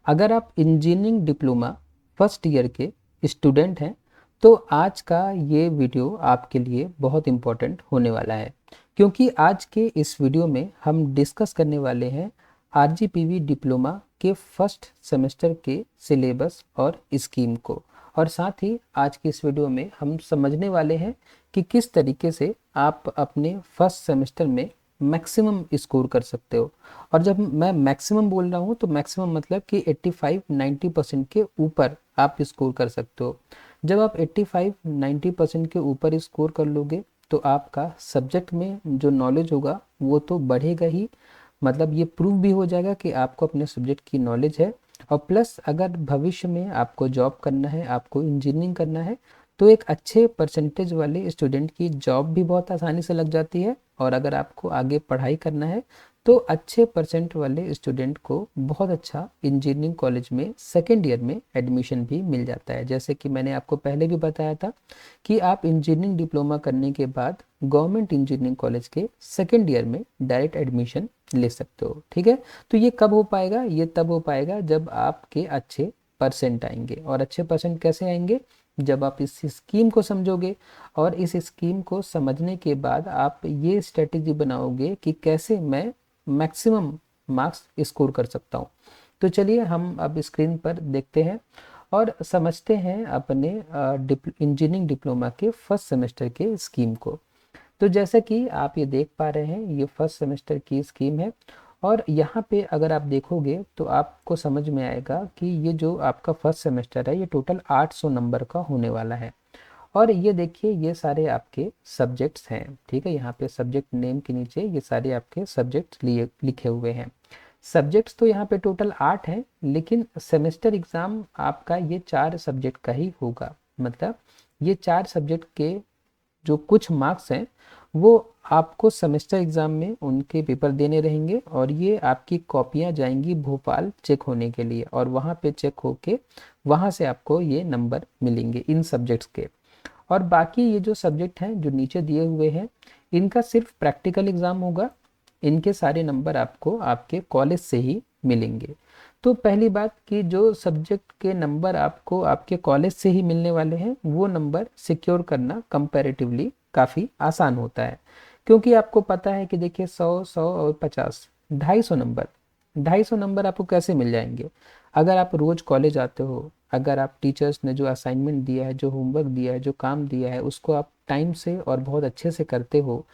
अगर आप engineering diploma first year के स्टूडेंट हैं तो आज का ये वीडियो आपके लिए बहुत इम्पोर्टेंट होने वाला है, क्योंकि आज के इस वीडियो में हम डिस्कस करने वाले हैं आरजीपीवी डिप्लोमा के फर्स्ट सेमेस्टर के सिलेबस और स्कीम को। और साथ ही आज की इस वीडियो में हम समझने वाले हैं कि किस तरीके से आप अपने फर्स्ट सेमेस्टर में मैक्सिमम स्कोर कर सकते हो। और जब मैं मैक्सिमम बोल रहा हूँ तो मैक्सिमम मतलब कि 85-90% के ऊपर आप स्कोर कर सकते हो। जब आप 85-90% के ऊपर स्कोर कर लोगे तो आपका सब्जेक्ट में जो नॉलेज होगा वो तो बढ़ेगा ही, मतलब ये प्रूव भी हो जाएगा कि आपको अपने सब्जेक्ट की नॉलेज है। और प्लस अगर भविष्य में आपको जॉब करना है, आपको इंजीनियरिंग करना है, तो एक अच्छे परसेंटेज वाले स्टूडेंट की जॉब भी बहुत आसानी से लग जाती है। और अगर आपको आगे पढ़ाई करना है तो अच्छे परसेंट वाले स्टूडेंट को बहुत अच्छा इंजीनियरिंग कॉलेज में सेकेंड ईयर में एडमिशन भी मिल जाता है। जैसे कि मैंने आपको पहले भी बताया था कि आप इंजीनियरिंग डिप्लोमा करने के बाद गवर्नमेंट इंजीनियरिंग कॉलेज के सेकेंड ईयर में डायरेक्ट एडमिशन ले सकते हो। ठीक है, तो ये कब हो पाएगा? ये तब हो पाएगा जब आपके अच्छे परसेंट आएंगे। और अच्छे परसेंट कैसे आएंगे? जब आप इस स्कीम को समझोगे, और इस स्कीम को समझने के बाद आप ये स्ट्रेटेजी बनाओगे कि कैसे मैं मैक्सिमम मार्क्स स्कोर कर सकता हूँ। तो चलिए हम अब स्क्रीन पर देखते हैं और समझते हैं अपने इंजीनियरिंग डिप्लोमा के फर्स्ट सेमेस्टर के स्कीम को। तो जैसा कि आप ये देख पा रहे हैं, ये फर्स्ट सेमेस्टर की स्कीम है। और यहाँ पे अगर आप देखोगे तो आपको समझ में आएगा कि ये जो आपका फर्स्ट सेमेस्टर है ये टोटल 800 नंबर का होने वाला है। और ये देखिए, ये सारे आपके सब्जेक्ट्स हैं। ठीक है, यहाँ पे सब्जेक्ट नेम के नीचे ये सारे आपके सब्जेक्ट्स लिए लिखे हुए हैं। सब्जेक्ट्स तो यहाँ पे टोटल 8 हैं, लेकिन सेमेस्टर एग्ज़ाम आपका ये 4 सब्जेक्ट का ही होगा। मतलब ये 4 सब्जेक्ट के जो कुछ मार्क्स हैं वो आपको सेमेस्टर एग्ज़ाम में उनके पेपर देने रहेंगे, और ये आपकी कॉपियाँ जाएंगी भोपाल चेक होने के लिए, और वहाँ पे चेक होके वहाँ से आपको ये नंबर मिलेंगे इन सब्जेक्ट्स के। और बाकी ये जो सब्जेक्ट हैं जो नीचे दिए हुए हैं, इनका सिर्फ प्रैक्टिकल एग्ज़ाम होगा। इनके सारे नंबर आपको आपके कॉलेज से ही मिलेंगे। तो पहली बात कि जो सब्जेक्ट के नंबर आपको आपके कॉलेज से ही मिलने वाले हैं वो नंबर सिक्योर करना कंपैरेटिवली काफ़ी आसान होता है, क्योंकि आपको पता है कि देखिए 100, 100 और 50, 250 नंबर आपको कैसे मिल जाएंगे? अगर आप रोज़ कॉलेज आते हो, अगर आप टीचर्स ने जो असाइनमेंट दिया है, जो होमवर्क दिया है, जो काम दिया है, उसको आप टाइम से और बहुत अच्छे से करते हो,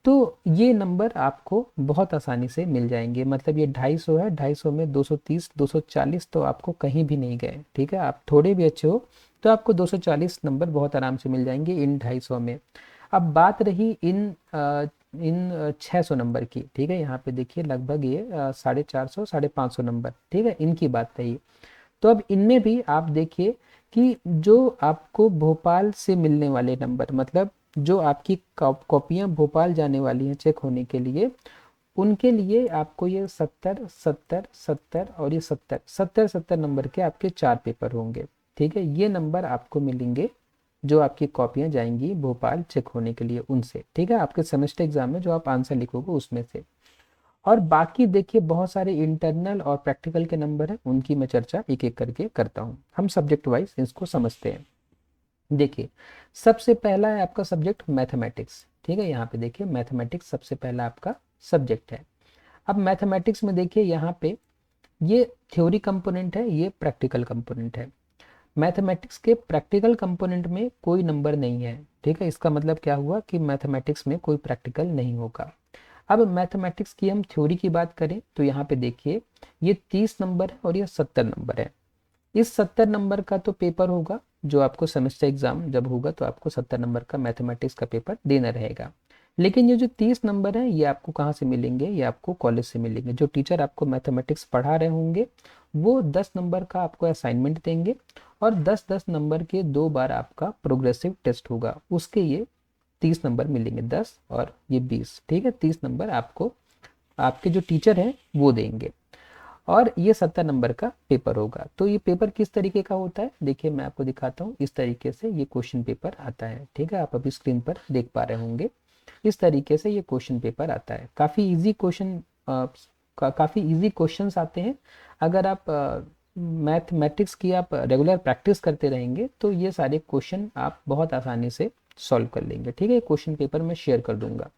तो ये नंबर आपको बहुत आसानी से मिल जाएंगे। मतलब ये 250 है, 250 में 230, 240 तो आपको कहीं भी नहीं गए। ठीक है, आप थोड़े भी अच्छे हो तो आपको 240 नंबर बहुत आराम से मिल जाएंगे इन 250 में। अब बात रही इन 600 नंबर की। ठीक है, यहाँ पे देखिए लगभग ये 450, 550 नंबर। ठीक है, इनकी बात रही। तो अब इनमें भी आप देखिए कि जो आपको भोपाल से मिलने वाले नंबर, मतलब जो आपकी कॉपियाँ भोपाल जाने वाली हैं चेक होने के लिए, उनके लिए आपको ये 70, 70, 70 और ये 70, 70, 70 नंबर के आपके 4 पेपर होंगे। ठीक है, ये नंबर आपको मिलेंगे जो आपकी कॉपियाँ जाएंगी भोपाल चेक होने के लिए उनसे। ठीक है, आपके सेमेस्टर एग्जाम में जो आप आंसर लिखोगे उसमें से। और बाकी देखिए बहुत सारे इंटरनल और प्रैक्टिकल के नंबर हैं, उनकी मैं चर्चा एक एक करके करता हूँ। हम सब्जेक्ट वाइज इसको समझते हैं। देखिए, सबसे पहला है आपका सब्जेक्ट मैथमेटिक्स। ठीक है, यहाँ पे देखिए मैथमेटिक्स सबसे पहला आपका सब्जेक्ट है। अब मैथमेटिक्स में देखिए यहाँ पे ये थ्योरी कंपोनेंट है, ये प्रैक्टिकल कंपोनेंट है। मैथमेटिक्स के प्रैक्टिकल कंपोनेंट में कोई नंबर नहीं है। ठीक है, इसका मतलब क्या हुआ कि मैथमेटिक्स में कोई प्रैक्टिकल नहीं होगा। अब मैथमेटिक्स की हम थ्योरी की बात करें तो यहाँ पे देखिए ये 30 नंबर है और ये 70 नंबर है। इस 70 नंबर का तो पेपर होगा, जो आपको सेमेस्टर एग्जाम जब होगा तो आपको 70 नंबर का मैथमेटिक्स का पेपर देना रहेगा। लेकिन ये जो 30 नंबर है ये आपको कहाँ से मिलेंगे? ये आपको कॉलेज से मिलेंगे। जो टीचर आपको मैथमेटिक्स पढ़ा रहे होंगे वो 10 नंबर का आपको असाइनमेंट देंगे, और 10-10 नंबर के 2 बार आपका प्रोग्रेसिव टेस्ट होगा, उसके ये 30 नंबर मिलेंगे, 10 और ये 20। ठीक है, 30 नंबर आपको आपके जो टीचर हैं वो देंगे, और ये 70 नंबर का पेपर होगा। तो ये पेपर किस तरीके का होता है देखिए मैं आपको दिखाता हूँ। इस तरीके से ये क्वेश्चन पेपर आता है। ठीक है, आप अभी स्क्रीन पर देख पा रहे होंगे, इस तरीके से ये क्वेश्चन पेपर आता है। काफ़ी इजी क्वेश्चन, काफ़ी इजी क्वेश्चंस आते हैं। अगर आप मैथमेटिक्स की आप रेगुलर प्रैक्टिस करते रहेंगे तो ये सारे क्वेश्चन आप बहुत आसानी से सॉल्व कर लेंगे। ठीक है, क्वेश्चन पेपर मैं शेयर कर दूंगा।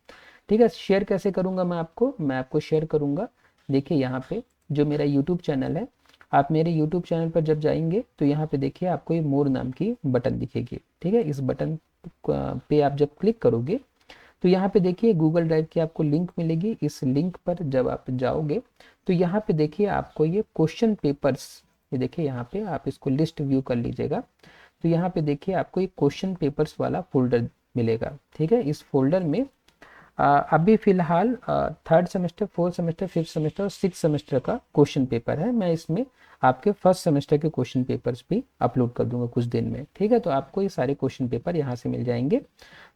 ठीक है, शेयर कैसे करूंगा मैं आपको शेयर करूंगा। देखिए यहाँ पे जो मेरा यूट्यूब चैनल है, आप मेरे यूट्यूब चैनल पर जब जाएंगे तो यहाँ पे देखिए आपको ये मोर नाम की बटन दिखेगी। ठीक है, इस बटन पे आप जब क्लिक करोगे तो यहाँ पे देखिए गूगल ड्राइव की आपको लिंक मिलेगी। इस लिंक पर जब आप जाओगे तो यहाँ पे देखिए आपको ये क्वेश्चन पेपर्स, ये देखिए यहाँ पे आप इसको लिस्ट व्यू कर लीजिएगा। तो यहाँ पे देखिए आपको एक क्वेश्चन पेपर्स वाला फोल्डर मिलेगा। ठीक है, इस फोल्डर में अभी फिलहाल third semester, fourth semester, fifth semester और सिक्स सेमेस्टर का क्वेश्चन पेपर है। मैं इसमें आपके फर्स्ट सेमेस्टर के क्वेश्चन पेपर्स भी अपलोड कर दूंगा कुछ दिन में। ठीक है, तो आपको ये सारे क्वेश्चन पेपर यहाँ से मिल जाएंगे,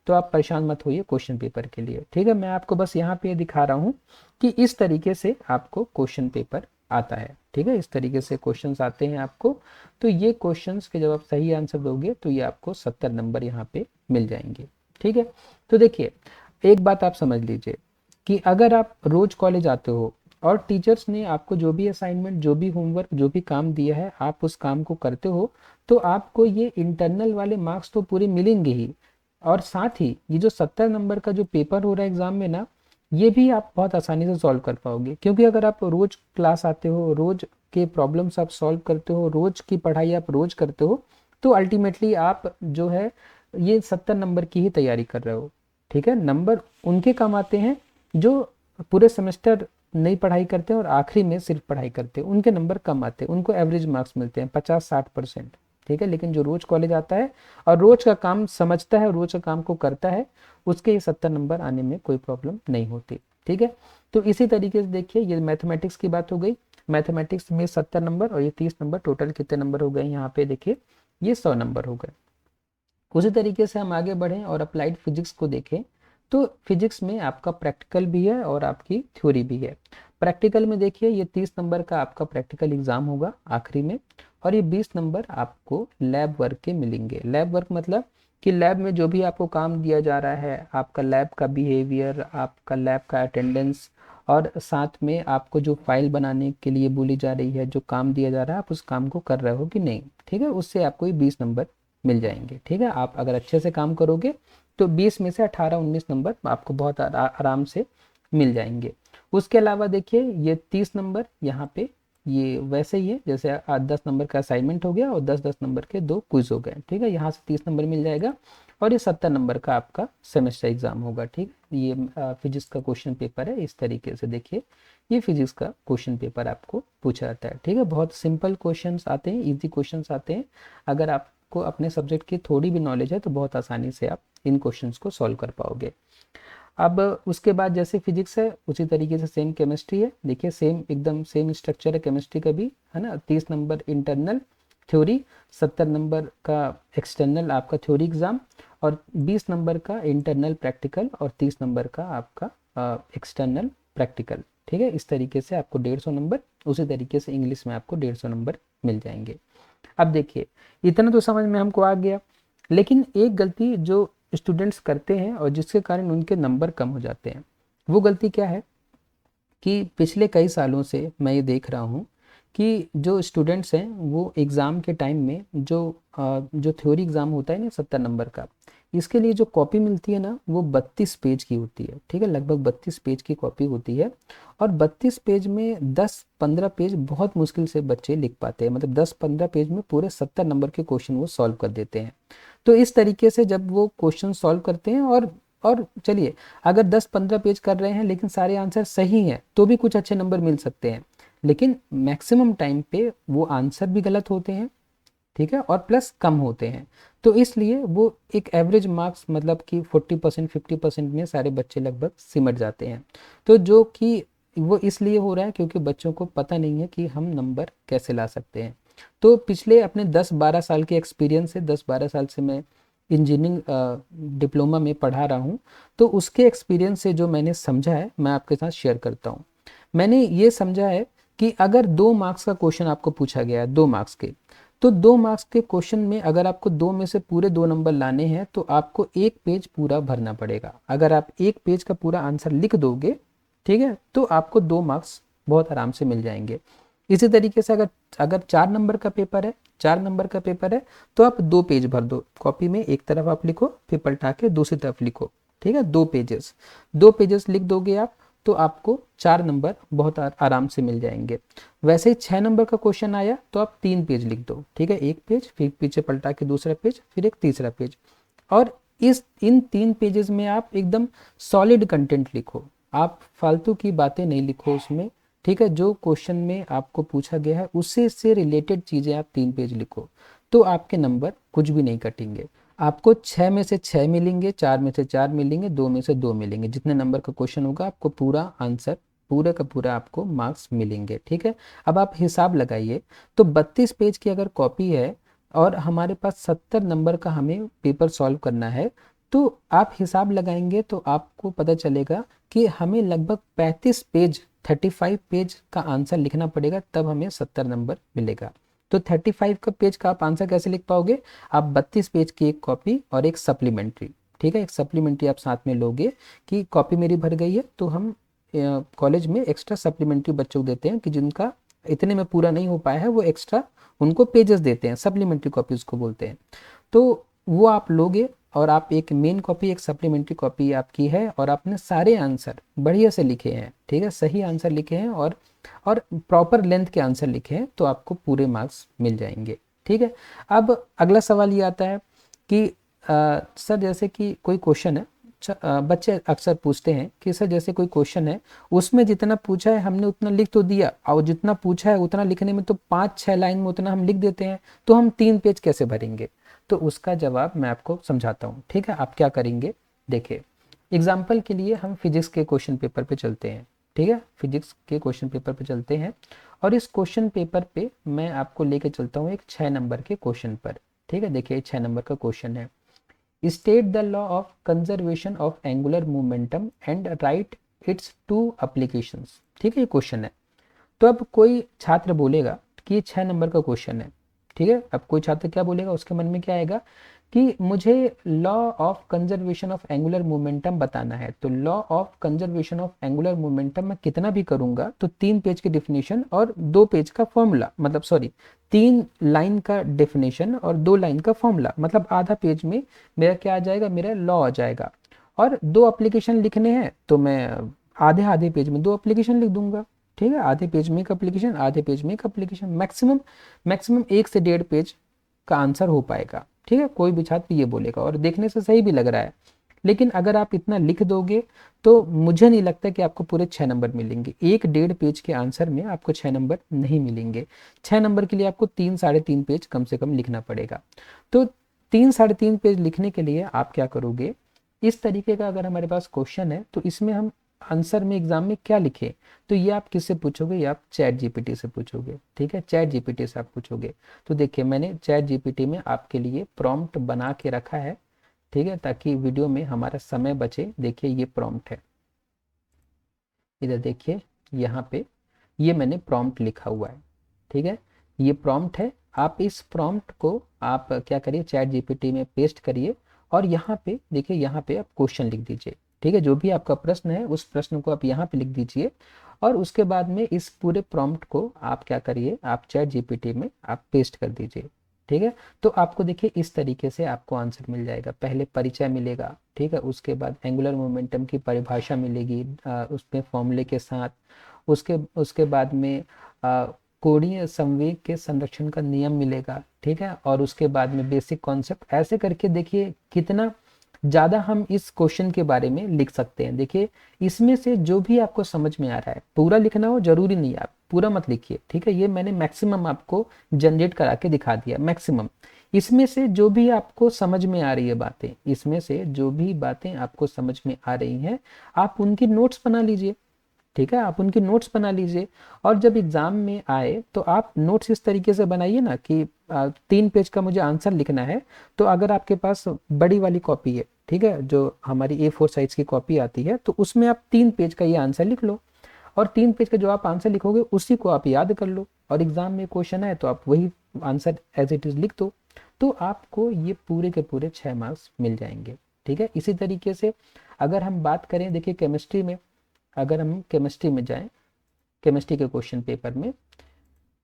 तो आप परेशान मत होइए क्वेश्चन पेपर के लिए। ठीक है, मैं आपको बस यहाँ पे दिखा रहा हूँ कि इस तरीके से आपको क्वेश्चन पेपर आता है। ठीक है, इस तरीके से क्वेश्चंस आते हैं आपको। तो ये क्वेश्चंस के जब आप सही आंसर दोगे तो ये आपको 70 नंबर यहाँ पे मिल जाएंगे। ठीक है, तो देखिए एक बात आप समझ लीजिए कि अगर आप रोज कॉलेज आते हो और टीचर्स ने आपको जो भी असाइनमेंट, जो भी होमवर्क, जो भी काम दिया है, आप उस काम को करते हो तो आपको ये इंटरनल वाले मार्क्स तो पूरे मिलेंगे ही, और साथ ही ये जो 70 नंबर का जो पेपर हो रहा है एग्जाम में ना, ये भी आप बहुत आसानी से सॉल्व कर पाओगे। क्योंकि अगर आप रोज क्लास आते हो, रोज के प्रॉब्लम्स आप सॉल्व करते हो, रोज की पढ़ाई आप रोज करते हो, तो अल्टीमेटली आप जो है ये 70 नंबर की ही तैयारी कर रहे हो। ठीक है, नंबर उनके कम आते हैं जो पूरे सेमेस्टर नई पढ़ाई करते हैं और आखिरी में सिर्फ पढ़ाई करते हैं, उनके नंबर कम आते हैं, उनको एवरेज मार्क्स मिलते हैं 50-60%। ठीक है, लेकिन जो रोज कॉलेज आता है और रोज का काम समझता है, रोज का काम को करता है, उसके ये 70 नंबर आने में कोई प्रॉब्लम नहीं होती। ठीक है, तो इसी तरीके से देखिए ये मैथमेटिक्स की बात हो गई। मैथमेटिक्स में 70 नंबर और ये 30 नंबर, टोटल कितने नंबर हो गए यहाँ पे देखिए, ये 100 नंबर हो गए। उसी तरीके से हम आगे बढ़ें और अप्लाइड फिजिक्स को देखें तो फिजिक्स में आपका प्रैक्टिकल भी है और आपकी थ्योरी भी है। प्रैक्टिकल में देखिए ये 30 नंबर का आपका प्रैक्टिकल एग्जाम होगा आखिरी में, और ये 20 नंबर आपको लैब वर्क के मिलेंगे। लैब वर्क मतलब कि लैब में जो भी आपको काम दिया जा रहा है, आपका लैब का बिहेवियर, आपका लैब का अटेंडेंस, और साथ में आपको जो फाइल बनाने के लिए बोली जा रही है, जो काम दिया जा रहा है, आप उस काम को कर रहे हो कि नहीं। ठीक है, उससे आपको ये 20 नंबर मिल जाएंगे। ठीक है, आप अगर अच्छे से काम करोगे तो 20 में से 18-19 नंबर आपको बहुत आराम से मिल जाएंगे। उसके अलावा देखिए ये 30 नंबर यहाँ पे ये वैसे ही है जैसे 10 नंबर का असाइनमेंट हो गया और 10-10 नंबर के 2 क्विज हो गए। ठीक है, यहाँ से 30 नंबर मिल जाएगा और ये 70 नंबर का आपका सेमेस्टर एग्जाम होगा। ठीक, ये फिजिक्स का क्वेश्चन पेपर है। इस तरीके से देखिए ये फिजिक्स का क्वेश्चन पेपर आपको पूछा जाता है। ठीक है, बहुत सिंपल क्वेश्चंस आते हैं, इजी क्वेश्चंस आते हैं। अगर आपको अपने सब्जेक्ट की थोड़ी भी नॉलेज है तो बहुत आसानी से आप इन क्वेश्चंस को सॉल्व कर पाओगे। अब उसके बाद जैसे फिजिक्स है उसी तरीके से सेम केमिस्ट्री है। देखिए सेम एकदम सेम स्ट्रक्चर है केमिस्ट्री का भी, है ना। 30 नंबर इंटरनल थ्योरी, 70 नंबर का एक्सटर्नल आपका थ्योरी एग्जाम, और 20 नंबर का इंटरनल प्रैक्टिकल और 30 नंबर का आपका एक्सटर्नल प्रैक्टिकल। ठीक है, इस तरीके से आपको 150 नंबर, उसी तरीके से इंग्लिश में आपको 150 नंबर मिल जाएंगे। अब देखिए इतना तो समझ में हमको आ गया, लेकिन एक गलती जो स्टूडेंट्स करते हैं और जिसके कारण उनके नंबर कम हो जाते हैं, वो गलती क्या है कि पिछले कई सालों से मैं ये देख रहा हूँ कि जो स्टूडेंट्स हैं वो एग्ज़ाम के टाइम में जो थ्योरी एग्ज़ाम होता है ना 70 नंबर का, इसके लिए जो कॉपी मिलती है ना वो 32 पेज की होती है। ठीक है, लगभग 32 पेज की कॉपी होती है, और 32 पेज में 10-15 पेज बहुत मुश्किल से बच्चे लिख पाते हैं। मतलब 10-15 पेज में पूरे 70 नंबर के क्वेश्चन वो सॉल्व कर देते हैं। तो इस तरीके से जब वो क्वेश्चन सॉल्व करते हैं और चलिए अगर 10-15 पेज कर रहे हैं लेकिन सारे आंसर सही हैं तो भी कुछ अच्छे नंबर मिल सकते हैं, लेकिन मैक्सिमम टाइम पे वो आंसर भी गलत होते हैं। ठीक है, और प्लस कम होते हैं। तो इसलिए वो एक एवरेज मार्क्स मतलब कि 40% 50% में सारे बच्चे लगभग सिमट जाते हैं। तो जो कि वो इसलिए हो रहा है क्योंकि बच्चों को पता नहीं है कि हम नंबर कैसे ला सकते हैं। तो पिछले अपने 10-12 साल के एक्सपीरियंस से, 10-12 साल से मैं इंजीनियरिंग डिप्लोमा में पढ़ा रहा हूँ, तो उसके एक्सपीरियंस से जो मैंने समझा है मैं आपके साथ शेयर करता हूँ। मैंने ये समझा है कि अगर 2 मार्क्स का क्वेश्चन आपको पूछा गया है, 2 मार्क्स के, तो 2 मार्क्स के क्वेश्चन में अगर आपको 2 में से पूरे 2 नंबर लाने हैं तो आपको 1 पेज पूरा भरना पड़ेगा। अगर आप 1 पेज का पूरा आंसर लिख दोगे, ठीक है, तो आपको 2 मार्क्स बहुत आराम से मिल जाएंगे। इसी तरीके से अगर अगर 4 नंबर का पेपर है, 4 नंबर का पेपर है, तो आप 2 पेज भर दो कॉपी में, एक तरफ आप लिखो फिर पलटा के दूसरी तरफ लिखो, ठीक है, 2 पेजेस, 2 पेजेस लिख दोगे आप, तो आपको 4 नंबर बहुत आराम से मिल जाएंगे। वैसे ही 6 नंबर का क्वेश्चन आया तो आप 3 पेज लिख दो, ठीक है, एक पेज फिर पीछे पलटा के दूसरा पेज फिर एक तीसरा पेज, और इस इन 3 पेजेस में आप एकदम सॉलिड कंटेंट लिखो, आप फालतू की बातें नहीं लिखो उसमें, ठीक है, जो क्वेश्चन में आपको पूछा गया है उससे से रिलेटेड चीज़ें आप 3 पेज लिखो, तो आपके नंबर कुछ भी नहीं कटेंगे। आपको 6 में से 6 मिलेंगे, 4 में से 4 मिलेंगे, 2 में से 2 मिलेंगे, जितने नंबर का क्वेश्चन होगा आपको पूरा आंसर, पूरा का पूरा आपको मार्क्स मिलेंगे, ठीक है। अब आप हिसाब लगाइए, तो 32 पेज की अगर कॉपी है और हमारे पास 70 नंबर का हमें पेपर सॉल्व करना है, तो आप हिसाब लगाएंगे तो आपको पता चलेगा कि हमें लगभग 35 पेज, 35 पेज का आंसर लिखना पड़ेगा, तब हमें 70 नंबर मिलेगा। तो 35 का पेज का आप आंसर कैसे लिख पाओगे? आप 32 पेज की एक कॉपी और एक सप्लीमेंट्री, ठीक है, एक सप्लीमेंट्री आप साथ में लोगे कि कॉपी मेरी भर गई है, तो हम कॉलेज में एक्स्ट्रा सप्लीमेंट्री बच्चों को देते हैं कि जिनका इतने में पूरा नहीं हो पाया है, वो एक्स्ट्रा उनको पेजेस देते हैं, सप्लीमेंट्री कॉपी उसको बोलते हैं। तो वो आप लोगे और आप एक मेन कॉपी एक सप्लीमेंट्री कॉपी आपकी है, और आपने सारे आंसर बढ़िया से लिखे हैं, ठीक है, सही आंसर लिखे हैं और प्रॉपर लेंथ के आंसर लिखे हैं, तो आपको पूरे मार्क्स मिल जाएंगे, ठीक है। अब अगला सवाल ये आता है कि सर जैसे कि कोई क्वेश्चन है, बच्चे अक्सर पूछते हैं कि सर जैसे कोई क्वेश्चन है, उसमें जितना पूछा है हमने उतना लिख तो दिया, और जितना पूछा है उतना लिखने में तो 5-6 लाइन में उतना हम लिख देते हैं, तो हम 3 पेज कैसे भरेंगे? तो उसका जवाब मैं आपको समझाता हूँ, ठीक है। आप क्या करेंगे, देखिए, एग्जाम्पल के लिए हम फिजिक्स के क्वेश्चन पेपर पे चलते हैं, ठीक है, फिजिक्स के क्वेश्चन पेपर पे चलते हैं, और इस क्वेश्चन पेपर पे मैं आपको लेके चलता हूँ एक 6 नंबर के क्वेश्चन पर, ठीक है। देखिए 6 नंबर का क्वेश्चन है, state the law of conservation of angular momentum and write it's 2 applications, ठीक है, ये क्वेश्चन है। तो अब कोई छात्र बोलेगा कि ये 6 नंबर का क्वेश्चन है, ठीक है, अब कोई छात्र क्या बोलेगा, उसके मन में क्या आएगा कि मुझे law of conservation of angular momentum बताना है, तो law of conservation of angular momentum मैं कितना भी करूंगा तो 3 पेज की डिफिनेशन और 2 पेज का फॉर्मूला, मतलब सॉरी 3 लाइन का डेफिनेशन और 2 लाइन का फॉर्मूला, मतलब आधा पेज में मेरा क्या आ जाएगा, मेरा लॉ आ जाएगा। और 2 एप्लीकेशन लिखने हैं तो मैं आधे आधे पेज में 2 एप्लीकेशन लिख दूंगा, ठीक है, आधे पेज में एक एप्लीकेशन, आधे पेज में एक एप्लीकेशन, मैक्सिमम मैक्सिमम 1 से 1.5 पेज का आंसर हो पाएगा, ठीक है। कोई भी छात्र ये बोलेगा और देखने से सही भी लग रहा है, लेकिन अगर आप इतना लिख दोगे तो मुझे नहीं लगता कि आपको पूरे 6 नंबर मिलेंगे, 1-1.5 पेज के आंसर में आपको 6 नंबर नहीं मिलेंगे। 6 नंबर के लिए आपको 3-3.5 पेज कम से कम लिखना पड़ेगा। तो 3-3.5 पेज लिखने के लिए आप क्या करोगे, इस तरीके का अगर हमारे पास क्वेश्चन है तो इसमें हम आंसर में एग्जाम में क्या लिखे, तो ये आप किससे पूछोगे, ये आप चैट जीपीटी से पूछोगे, ठीक है, चैट जीपीटी से आप पूछोगे। तो देखिए मैंने चैट जीपीटी में आपके लिए प्रॉम्प्ट बना के रखा है, ठीक है, ताकि वीडियो में हमारा समय बचे। देखिए ये प्रॉम्प्ट है, इधर देखिए, यहाँ पे ये मैंने प्रॉम्प्ट लिखा हुआ है, ठीक है, ये प्रॉम्प्ट है। आप इस प्रॉम्प्ट को आप क्या करिए, चैट जीपीटी में पेस्ट करिए, और यहाँ पे देखिए, यहाँ पे आप क्वेश्चन लिख दीजिए, ठीक है, जो भी आपका प्रश्न है उस प्रश्न को आप यहाँ पे लिख दीजिए, और उसके बाद में इस पूरे प्रॉम्प्ट को आप क्या करिए, आप चैट जीपीटी में आप पेस्ट कर दीजिए, ठीक है। तो आपको देखिए इस तरीके से आपको आंसर मिल जाएगा, पहले परिचय मिलेगा, ठीक है, उसके बाद एंगुलर मोमेंटम की परिभाषा मिलेगी उसमें फॉर्मूले के साथ, उसके उसके बाद में कोणीय संवेग के संरक्षण का नियम मिलेगा, ठीक है, और उसके बाद में बेसिक कॉन्सेप्ट, ऐसे करके देखिए कितना ज़्यादा हम इस क्वेश्चन के बारे में लिख सकते हैं। देखिए इसमें से जो भी आपको समझ में आ रहा है, पूरा लिखना हो जरूरी नहीं है, आप पूरा मत लिखिए, ठीक है, ये मैंने मैक्सिमम आपको जनरेट करा के दिखा दिया, मैक्सिमम। इसमें से जो भी आपको समझ में आ रही है बातें, इसमें से जो भी बातें आपको समझ में आ रही हैं, आप उनकी नोट्स बना लीजिए, ठीक है, आप उनकी नोट्स बना लीजिए, और जब एग्जाम में आए तो आप नोट्स इस तरीके से बनाइए ना कि 3 पेज का मुझे आंसर लिखना है, तो अगर आपके पास बड़ी वाली कॉपी है, ठीक है, जो हमारी A4 साइज की कॉपी आती है, तो उसमें आप 3 पेज का ये आंसर लिख लो, और 3 पेज का जो आप आंसर लिखोगे उसी को आप याद कर लो, और एग्जाम में क्वेश्चन है तो आप वही आंसर एज इट इज लिख दो, तो आपको ये पूरे के पूरे 6 मार्क्स मिल जाएंगे, ठीक है। इसी तरीके से अगर हम बात करें, देखिए केमिस्ट्री में, अगर हम केमिस्ट्री में जाएं, केमिस्ट्री के क्वेश्चन पेपर में,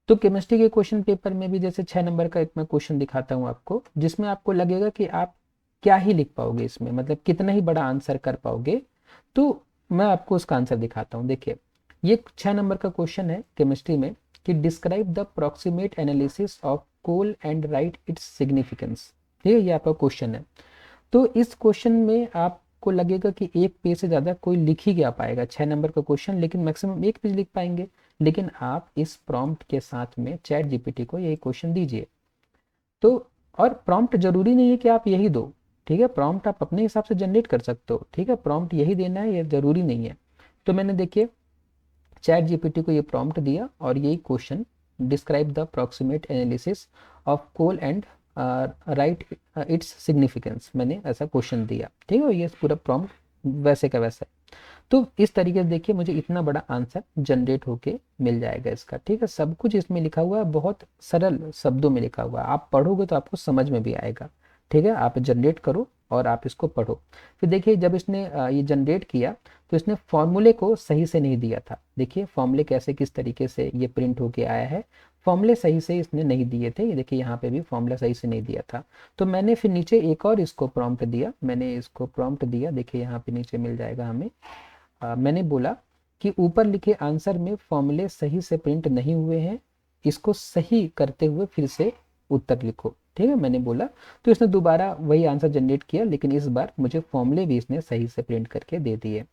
तो केमिस्ट्री के क्वेश्चन पेपर में भी जैसे 6 नंबर का एक मैं क्वेश्चन दिखाता हूँ आपको, जिसमें आपको लगेगा कि आप क्या ही लिख पाओगे इसमें, मतलब कितना ही बड़ा आंसर कर पाओगे। तो मैं आपको उसका आंसर दिखाता हूँ। देखिए, ये 6 नंबर का क्वेश्चन है केमिस्ट्री में कि describe the proximate analysis of coal and write its significance. ठीक है, ये आपका क्वेश्चन है। तो इस क्वेश्चन में आपको लगेगा कि एक पेज से ज़्यादा कोई लिख ही क्या पाएगा, 6 नंबर का क्वेश्चन, लेकिन मैक्सिमम एक पेज लिख पाएंगे। लेकिन आप इस प्रॉम्प्ट के साथ में चैट जीपीटी को यही क्वेश्चन दीजिए। तो और प्रॉम्प्ट जरूरी नहीं है कि आप यही दो, ठीक है, प्रॉम्प्ट आप अपने हिसाब से जनरेट कर सकते हो, ठीक है, प्रॉम्प्ट यही देना है ये जरूरी नहीं है। तो मैंने देखिए चैट जीपीटी को ये प्रॉम्प्ट दिया और यही question, describe the approximate analysis of coal and write its significance, मैंने ऐसा क्वेश्चन दिया। ठीक है, ये पूरा प्रॉम्प्ट वैसे का वैसा है। तो इस तरीके से देखिए मुझे इतना बड़ा आंसर जनरेट होके मिल जाएगा इसका। ठीक है, सब कुछ इसमें लिखा हुआ है, बहुत सरल शब्दों में लिखा हुआ है, आप पढ़ोगे तो आपको समझ में भी आएगा। ठीक है, आप जनरेट करो और आप इसको पढ़ो। फिर देखिए जब इसने ये जनरेट किया तो इसने फॉर्मूले को सही से नहीं दिया था। देखिए फॉर्मूले कैसे किस तरीके से ये प्रिंट होके आया है, फॉर्मूले सही से इसने नहीं दिए थे। ये देखिए यहाँ पे भी फॉर्मूला सही से नहीं दिया था। तो मैंने फिर नीचे एक और इसको प्रॉम्प्ट दिया, मैंने इसको प्रॉम्प्ट दिया, देखिए यहाँ पे नीचे मिल जाएगा हमें। मैंने बोला कि ऊपर लिखे आंसर में फॉर्मूले सही से प्रिंट नहीं हुए हैं, इसको सही करते हुए फिर से उत्तर लिखो। ठीक है, मैंने बोला। तो इसने दोबारा वही आंसर जनरेट किया, लेकिन इस बार मुझे फॉर्मूले भी इसने सही से प्रिंट करके दे दिए।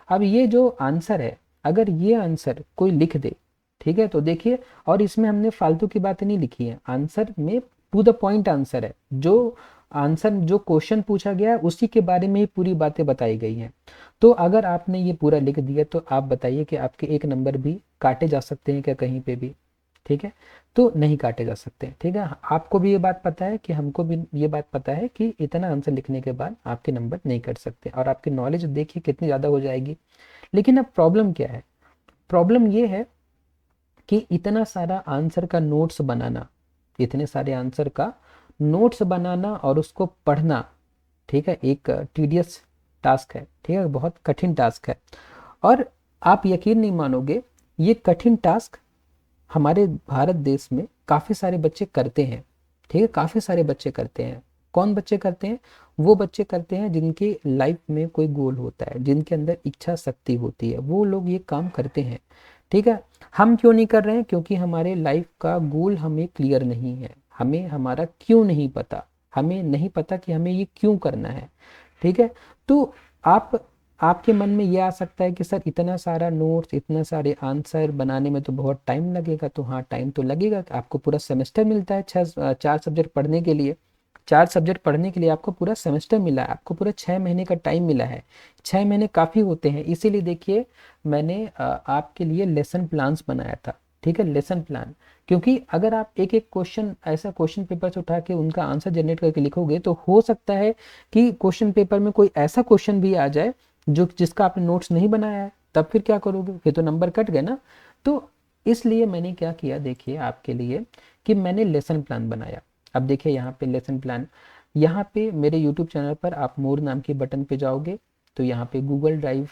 अब ये जो आंसर है, अगर ये आंसर कोई लिख दे, ठीक है, तो देखिए, और इसमें हमने फालतू की बातें नहीं लिखी है, आंसर में टू द पॉइंट आंसर है। जो आंसर जो क्वेश्चन पूछा गया है उसी के बारे में ही पूरी बातें बताई गई हैं। तो अगर आपने ये पूरा लिख दिया तो आप बताइए कि आपके 1 नंबर भी काटे जा सकते हैं क्या कहीं पे भी? ठीक है, तो नहीं काटे जा सकते। ठीक है, आपको भी ये बात पता है कि हमको भी ये बात पता है कि इतना आंसर लिखने के बाद आपके नंबर नहीं कट सकते, और आपकी नॉलेज देखिए कितनी ज़्यादा हो जाएगी। लेकिन अब प्रॉब्लम क्या है? प्रॉब्लम ये है कि इतना सारा आंसर का नोट्स बनाना, इतने सारे आंसर का नोट्स बनाना और उसको पढ़ना, ठीक है, एक टीडियस टास्क है। ठीक है, बहुत कठिन टास्क है। और आप यकीन नहीं मानोगे, ये कठिन टास्क हमारे भारत देश में काफ़ी सारे बच्चे करते हैं। ठीक है, काफ़ी सारे बच्चे करते हैं। कौन बच्चे करते हैं? वो बच्चे करते हैं जिनकी लाइफ में कोई गोल होता है, जिनके अंदर इच्छा शक्ति होती है, वो लोग ये काम करते हैं। ठीक है, हम क्यों नहीं कर रहे हैं? क्योंकि हमारे लाइफ का गोल हमें क्लियर नहीं है, हमें हमारा क्यों नहीं पता, हमें नहीं पता कि हमें ये क्यों करना है। ठीक है, तो आपके मन में ये आ सकता है कि सर इतना सारा नोट्स, इतने सारे आंसर बनाने में तो बहुत टाइम लगेगा। तो हाँ, टाइम तो लगेगा। आपको पूरा सेमेस्टर मिलता है 4 सब्जेक्ट पढ़ने के लिए। 4 सब्जेक्ट पढ़ने के लिए आपको पूरा सेमेस्टर मिला है, आपको पूरा 6 महीने का टाइम मिला है। 6 महीने काफ़ी होते हैं, इसीलिए देखिए मैंने आपके लिए लेसन प्लान्स बनाया था। ठीक है, लेसन प्लान, क्योंकि अगर आप एक एक क्वेश्चन ऐसा क्वेश्चन पेपर से उठा के उनका आंसर जनरेट करके लिखोगे तो हो सकता है कि क्वेश्चन पेपर में कोई ऐसा क्वेश्चन भी आ जाए जो जिसका आपने नोट्स नहीं बनाया है, तब फिर क्या करोगे? फिर तो नंबर कट गए ना। तो इसलिए मैंने क्या किया, देखिए आपके लिए, कि मैंने लेसन प्लान बनाया। अब देखिए यहाँ पे लेसन प्लान, यहाँ पे मेरे यूट्यूब चैनल पर आप मोर नाम के बटन पे जाओगे तो यहाँ पे गूगल ड्राइव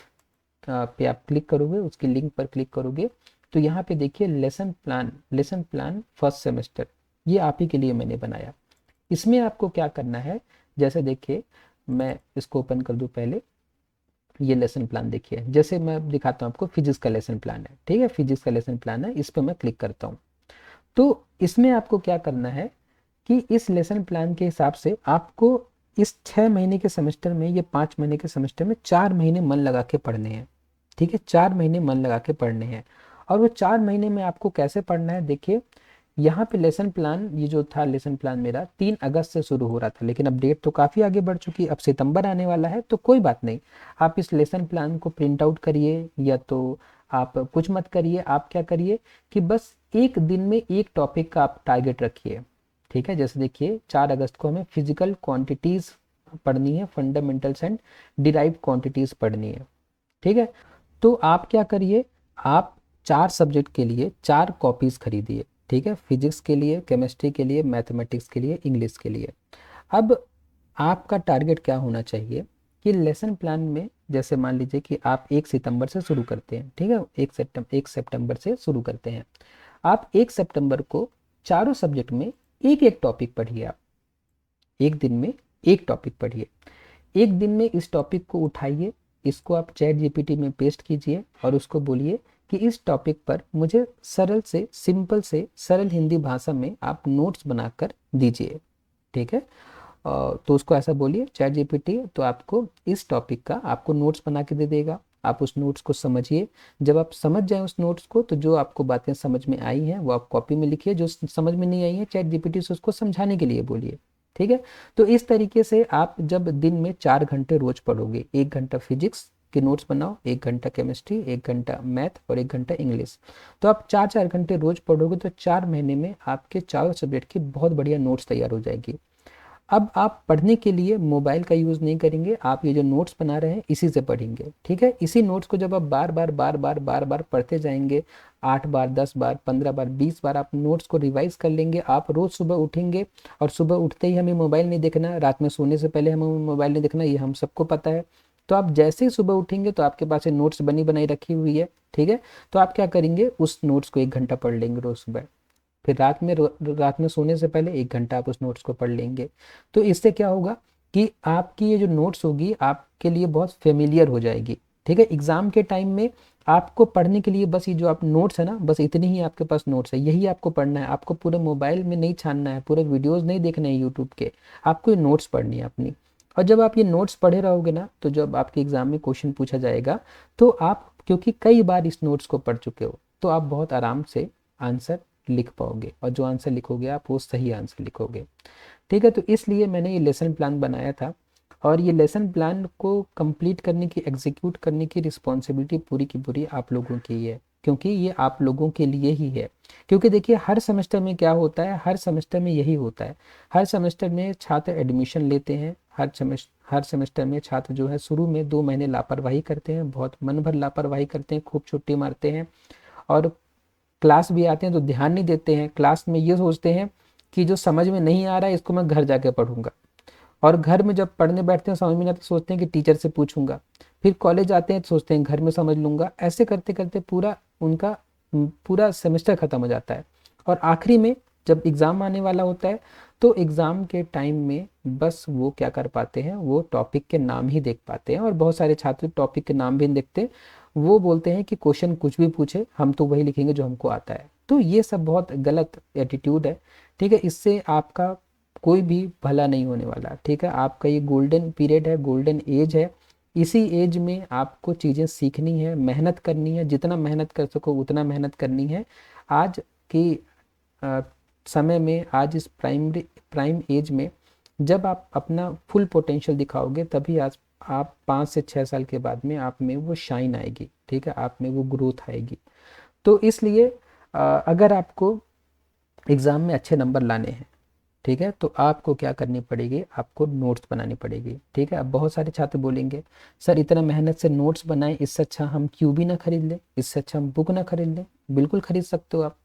पे आप क्लिक करोगे, उसकी लिंक पर क्लिक करोगे तो यहाँ पे देखिए लेसन प्लान फर्स्ट सेमेस्टर, ये आप ही के लिए मैंने बनाया। इसमें आपको क्या करना है, जैसे देखिए मैं इसको ओपन कर दूं पहले, ये लेसन प्लान देखिए, जैसे मैं दिखाता हूँ आपको, फिजिक्स का लेसन प्लान है। ठीक है, फिजिक्स का लेसन प्लान है, इस पर मैं क्लिक करता हूँ। तो इसमें आपको क्या करना है कि इस लेसन प्लान के हिसाब से आपको इस 6 महीने के सेमेस्टर में, ये 5 महीने के सेमेस्टर में 4 महीने मन लगा के पढ़ने हैं। ठीक है, 4 महीने मन लगा के पढ़ने हैं। और वो 4 महीने में आपको कैसे पढ़ना है, देखिए यहाँ पे लेसन प्लान, ये जो था लेसन प्लान मेरा 3 अगस्त से शुरू हो रहा था, लेकिन अब डेट तो काफ़ी आगे बढ़ चुकी है, अब सितंबर आने वाला है। तो कोई बात नहीं, आप इस लेसन प्लान को प्रिंट आउट करिए, या तो आप कुछ मत करिए, आप क्या करिए कि बस एक दिन में एक टॉपिक का आप टारगेट रखिए। ठीक है, जैसे देखिए 4 अगस्त को हमें फिजिकल क्वांटिटीज़ पढ़नी है, फंडामेंटल्स एंड डिराइव्ड क्वांटिटीज़ पढ़नी है। ठीक है, तो आप क्या करिए, आप 4 सब्जेक्ट के लिए 4 कॉपीज़ खरीदिए। ठीक है, फिजिक्स के लिए, केमिस्ट्री के लिए, मैथमेटिक्स के लिए, इंग्लिश के लिए। अब आपका टारगेट क्या होना चाहिए कि लेसन प्लान में, जैसे मान लीजिए कि आप 1 सितंबर से शुरू करते हैं। ठीक है, 1 सितंबर से शुरू करते हैं। आप 1 सितंबर को चारों सब्जेक्ट में एक एक टॉपिक पढ़िए। आप एक दिन में एक टॉपिक पढ़िए, एक दिन में इस टॉपिक को उठाइए, इसको आप चैट जीपीटी में पेस्ट कीजिए और उसको बोलिए कि इस टॉपिक पर मुझे सरल से सिंपल से सरल हिंदी भाषा में आप नोट्स बनाकर दीजिए। ठीक है, तो उसको ऐसा बोलिए चैट जीपीटी तो आपको इस टॉपिक का आपको नोट्स बना के दे देगा। आप उस नोट्स को समझिए, जब आप समझ जाएं उस नोट्स को तो जो आपको बातें समझ में आई हैं वो आप कॉपी में लिखिए, जो समझ में नहीं आई है चैट जीपीटी से उसको समझाने के लिए बोलिए। ठीक है, तो इस तरीके से आप जब दिन में 4 घंटे रोज पढ़ोगे, 1 घंटा फिजिक्स के नोट्स बनाओ, 1 घंटा केमिस्ट्री, 1 घंटा मैथ और 1 घंटा इंग्लिश, तो आप 4 4 घंटे रोज पढ़ोगे तो 4 महीने में आपके चारों सब्जेक्ट की बहुत बढ़िया नोट्स तैयार हो जाएगी। अब आप पढ़ने के लिए मोबाइल का यूज़ नहीं करेंगे, आप ये जो नोट्स बना रहे हैं इसी से पढ़ेंगे। ठीक है, इसी नोट्स को जब आप बार बार पढ़ते जाएंगे, 8 बार, 10 बार, 15 बार, 20 बार आप नोट्स को रिवाइज कर लेंगे। आप रोज़ सुबह उठेंगे और सुबह उठते ही हमें मोबाइल नहीं देखना, रात में सोने से पहले हमें मोबाइल नहीं देखना, ये हम सबको पता है। तो आप जैसे ही सुबह उठेंगे तो आपके पास ये नोट्स बनी बनाई रखी हुई है। ठीक है, तो आप क्या करेंगे, उस नोट्स को 1 घंटा पढ़ लेंगे रोज़ सुबह, फिर रात में सोने से पहले 1 घंटा आप उस नोट्स को पढ़ लेंगे। तो इससे क्या होगा कि आपकी ये जो नोट्स होगी आपके लिए बहुत फेमिलियर हो जाएगी। ठीक है, एग्जाम के टाइम में आपको पढ़ने के लिए बस ये जो आप नोट्स है ना, बस इतनी ही आपके पास नोट्स है, यही आपको पढ़ना है। आपको पूरे मोबाइल में नहीं छानना है, पूरे वीडियोस नहीं देखने हैं यूट्यूब के, आपको ये नोट्स पढ़नी है अपनी। और जब आप ये नोट्स पढ़े रहोगे ना तो जब आपके एग्जाम में क्वेश्चन पूछा जाएगा तो आप, क्योंकि कई बार इस नोट्स को पढ़ चुके हो, तो आप बहुत आराम से आंसर लिख पाओगे और जो आंसर लिखोगे आप वो सही आंसर लिखोगे। ठीक है, तो इसलिए मैंने ये लेसन प्लान बनाया था और ये लेसन प्लान को कंप्लीट करने की, एग्जीक्यूट करने की रिस्पॉन्सिबिलिटी पूरी की पूरी आप लोगों की है, क्योंकि ये आप लोगों के लिए ही है। क्योंकि देखिए हर सेमेस्टर में क्या होता है, हर सेमेस्टर में यही होता है, हर सेमेस्टर में छात्र एडमिशन लेते हैं, हर सेमेस्टर में छात्र जो है शुरू में 2 महीने लापरवाही करते हैं, बहुत मन भर लापरवाही करते हैं, खूब छुट्टी मारते हैं और क्लास भी आते हैं तो ध्यान नहीं देते हैं। क्लास में ये सोचते हैं कि जो समझ में नहीं आ रहा है इसको मैं घर जाके पढ़ूंगा, और घर में जब पढ़ने बैठते हैं समझ में नहीं आता, सोचते हैं कि टीचर से पूछूंगा। फिर कॉलेज आते हैं तो सोचते हैं घर में समझ लूंगा। ऐसे करते करते पूरा उनका पूरा सेमेस्टर खत्म हो जाता है और आखिरी में जब एग्ज़ाम आने वाला होता है तो एग्ज़ाम के टाइम में बस वो क्या कर पाते हैं, वो टॉपिक के नाम ही देख पाते हैं। और बहुत सारे छात्र टॉपिक के नाम भी नहीं देखते, वो बोलते हैं कि क्वेश्चन कुछ भी पूछे हम तो वही लिखेंगे जो हमको आता है। तो ये सब बहुत गलत एटीट्यूड है। ठीक है, इससे आपका कोई भी भला नहीं होने वाला। ठीक है, आपका ये गोल्डन पीरियड है, गोल्डन एज है, इसी एज में आपको चीज़ें सीखनी है, मेहनत करनी है, जितना मेहनत कर सको उतना मेहनत करनी है। आज की समय में, आज इस प्राइम एज में जब आप अपना फुल पोटेंशियल दिखाओगे तभी आज आप 5 से 6 साल के बाद में आप में वो शाइन आएगी। ठीक है, आप में वो ग्रोथ आएगी। तो इसलिए अगर आपको एग्ज़ाम में अच्छे नंबर लाने हैं, ठीक है, तो आपको क्या करनी पड़ेगी, आपको नोट्स बनानी पड़ेगी। ठीक है, अब बहुत सारे छात्र बोलेंगे सर इतना मेहनत से नोट्स बनाएं, इससे अच्छा हम क्यूबी ना खरीद लें, इससे अच्छा हम बुक ना खरीद लें। बिल्कुल खरीद सकते हो आप,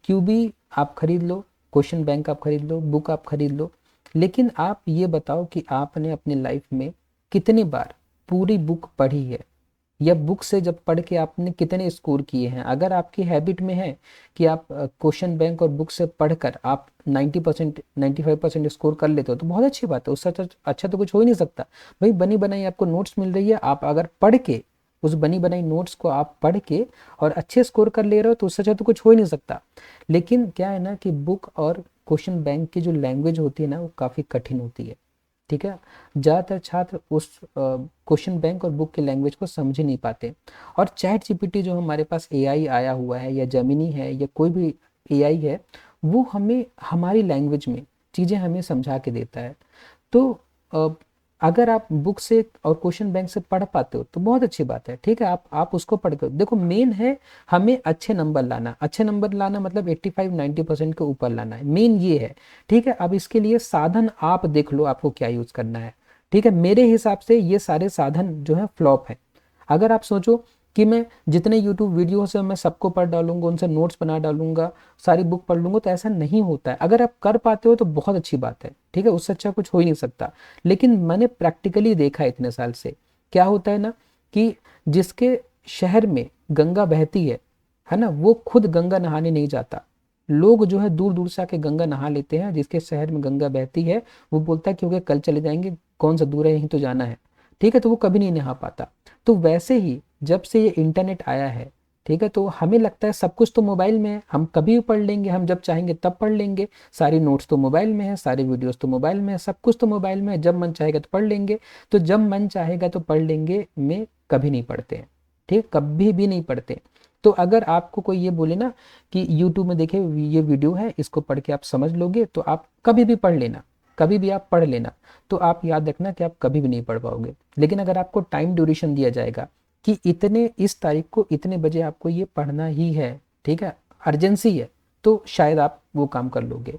क्यूबी आप खरीद लो, क्वेश्चन बैंक आप खरीद लो, बुक आप खरीद लो, लेकिन आप ये बताओ कि आपने अपनी लाइफ में कितनी बार पूरी बुक पढ़ी है, या बुक से जब पढ़ के आपने कितने स्कोर किए हैं। अगर आपकी हैबिट में है कि आप क्वेश्चन बैंक और बुक से पढ़कर आप 90% 95% स्कोर कर लेते हो तो बहुत अच्छी बात है, उससे अच्छा तो कुछ हो ही नहीं सकता। भाई बनी बनाई आपको नोट्स मिल रही है, आप अगर पढ़ के उस बनी बनाई नोट्स को आप पढ़ के और अच्छे स्कोर कर ले रहे हो तो उससे अच्छा तो कुछ हो ही नहीं सकता। लेकिन क्या है ना कि बुक और क्वेश्चन बैंक की जो लैंग्वेज होती है ना वो काफ़ी कठिन होती है। ठीक है, ज़्यादातर छात्र उस क्वेश्चन बैंक और बुक की लैंग्वेज को समझ ही नहीं पाते। और चैट जीपीटी जो हमारे पास एआई आया हुआ है, या जेमिनी है, या कोई भी एआई है, वो हमें हमारी लैंग्वेज में चीज़ें हमें समझा के देता है। तो अ, अगर आप बुक से और क्वेश्चन बैंक से पढ़ पाते हो तो बहुत अच्छी बात है। ठीक है, आप उसको पढ़ कर देखो। मेन है हमें अच्छे नंबर लाना, अच्छे नंबर लाना मतलब 85-90% के ऊपर लाना है, मेन ये है। ठीक है, अब इसके लिए साधन आप देख लो आपको क्या यूज़ करना है। ठीक है, मेरे हिसाब से ये सारे साधन जो है फ्लॉप है। अगर आप सोचो कि मैं जितने यूट्यूब वीडियो से मैं सबको पढ़ डालूंगा, उनसे नोट्स बना डालूंगा, सारी बुक पढ़ लूंगा, तो ऐसा नहीं होता है। अगर आप कर पाते हो तो बहुत अच्छी बात है। ठीक है, उससे अच्छा कुछ हो ही नहीं सकता। लेकिन मैंने प्रैक्टिकली देखा है इतने साल से, क्या होता है ना कि जिसके शहर में गंगा बहती है है ना, वो खुद गंगा नहाने नहीं जाता। लोग जो है दूर दूर से आके गंगा नहा लेते हैं, जिसके शहर में गंगा बहती है वो बोलता है क्योंकि कल चले जाएंगे, कौन सा दूर है, यहीं तो जाना है। ठीक है, तो वो कभी नहीं नहा पाता। तो वैसे ही जब से ये इंटरनेट आया है, ठीक है, तो हमें लगता है सब कुछ तो मोबाइल में है, हम कभी भी पढ़ लेंगे, हम जब चाहेंगे तब पढ़ लेंगे, सारी नोट्स तो मोबाइल में है, सारे वीडियोस तो मोबाइल में है, सब कुछ तो मोबाइल में है, जब मन चाहेगा तो पढ़ लेंगे। तो जब मन चाहेगा तो पढ़ लेंगे में कभी नहीं पढ़ते हैं, ठीक, कभी भी नहीं पढ़ते। तो अगर आपको कोई ये बोले ना कि यूट्यूब में देखे ये वीडियो है, इसको पढ़ के आप समझ लोगे, तो आप कभी भी पढ़ लेना, कभी भी आप पढ़ लेना, तो आप याद रखना कि आप कभी भी नहीं पढ़ पाओगे। लेकिन अगर आपको टाइम ड्यूरेशन दिया जाएगा कि इतने इस तारीख को इतने बजे आपको ये पढ़ना ही है, ठीक है, अर्जेंसी है, तो शायद आप वो काम कर लोगे।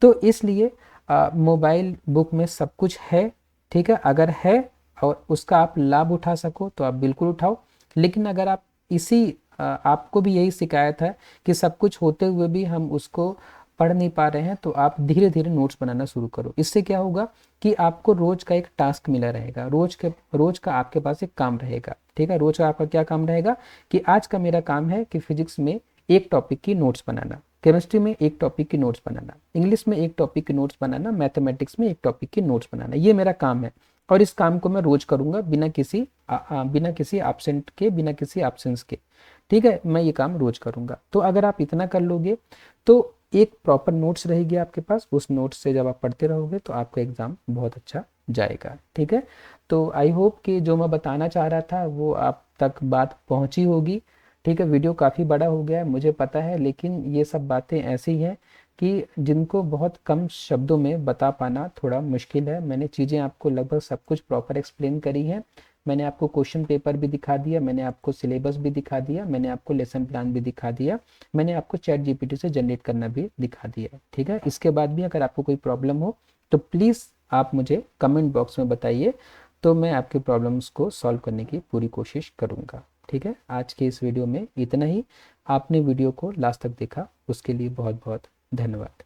तो इसलिए मोबाइल बुक में सब कुछ है, ठीक है, अगर है और उसका आप लाभ उठा सको तो आप बिल्कुल उठाओ। लेकिन अगर आप इसी आपको भी यही शिकायत है कि सब कुछ होते हुए भी हम उसको पढ़ नहीं पा रहे हैं, तो आप धीरे धीरे नोट्स बनाना शुरू करो। इससे क्या होगा कि आपको रोज का एक टास्क मिला रहेगा, रोज का आपके पास एक काम रहेगा, ठीक है। रोज का आपका क्या काम रहेगा कि आज का मेरा काम है कि फिजिक्स में एक टॉपिक की नोट्स बनाना, केमिस्ट्री में एक टॉपिक की नोट्स बनाना, इंग्लिश में एक टॉपिक की नोट्स बनाना, मैथमेटिक्स में एक टॉपिक की नोट्स बनाना, ये मेरा काम है। और इस काम को मैं रोज करूंगा बिना किसी एब्सेंट के, बिना किसी एब्सेंस के, ठीक है, मैं ये काम रोज करूंगा। तो अगर आप इतना कर लोगे तो एक प्रॉपर नोट्स रहेगी आपके पास, उस नोट्स से जब आप पढ़ते रहोगे तो आपका एग्जाम बहुत अच्छा जाएगा, ठीक है। तो आई होप कि जो मैं बताना चाह रहा था वो आप तक बात पहुंची होगी, ठीक है। वीडियो काफ़ी बड़ा हो गया है मुझे पता है, लेकिन ये सब बातें ऐसी हैं कि जिनको बहुत कम शब्दों में बता पाना थोड़ा मुश्किल है। मैंने चीज़ें आपको लगभग सब कुछ प्रॉपर एक्सप्लेन करी हैं, मैंने आपको क्वेश्चन पेपर भी दिखा दिया, मैंने आपको सिलेबस भी दिखा दिया, मैंने आपको लेसन प्लान भी दिखा दिया, मैंने आपको चैट जीपीटी से जनरेट करना भी दिखा दिया, ठीक है। इसके बाद भी अगर आपको कोई प्रॉब्लम हो तो प्लीज़ आप मुझे कमेंट बॉक्स में बताइए, तो मैं आपके प्रॉब्लम्स को सॉल्व करने की पूरी कोशिश करूँगा, ठीक है। आज के इस वीडियो में इतना ही। आपने वीडियो को लास्ट तक देखा उसके लिए बहुत बहुत धन्यवाद।